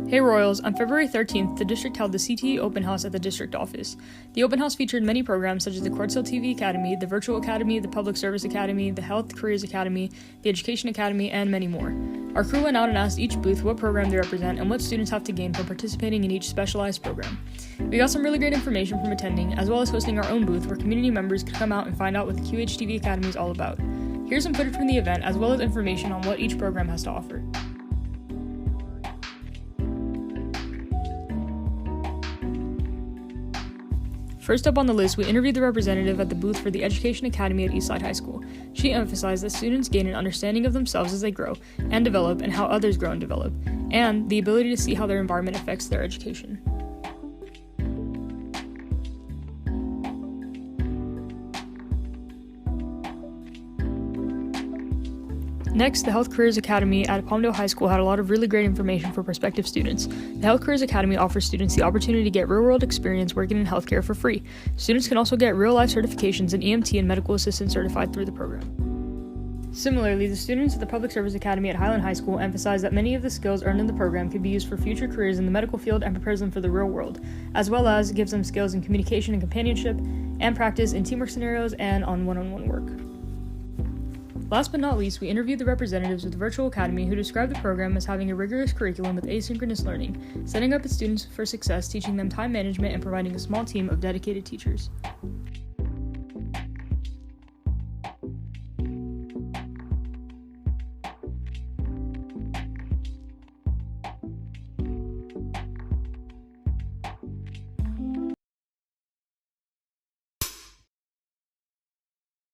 Hey Royals, on February 13th, the district held the CTE Open House at the district office. The Open House featured many programs such as the Quartz TV Academy, the Virtual Academy, the Public Service Academy, the Health Careers Academy, the Education Academy, and many more. Our crew went out and asked each booth what program they represent and what students have to gain from participating in each specialized program. We got some really great information from attending, as well as hosting our own booth where community members could come out and find out what the QHTV Academy is all about. Here's some footage from the event, as well as information on what each program has to offer. First up on the list, we interviewed the representative at the booth for the Education Academy at Eastside High School. She emphasized that students gain an understanding of themselves as they grow and develop, and how others grow and develop, and the ability to see how their environment affects their education. Next, the Health Careers Academy at Palmdale High School had a lot of really great information for prospective students. The Health Careers Academy offers students the opportunity to get real-world experience working in healthcare for free. Students can also get real-life certifications in EMT and medical assistant certified through the program. Similarly, the students at the Public Service Academy at Highland High School emphasized that many of the skills earned in the program could be used for future careers in the medical field and prepares them for the real world, as well as gives them skills in communication and companionship, and practice in teamwork scenarios and on one-on-one work. Last but not least, we interviewed the representatives of the Virtual Academy who described the program as having a rigorous curriculum with asynchronous learning, setting up its students for success, teaching them time management, and providing a small team of dedicated teachers.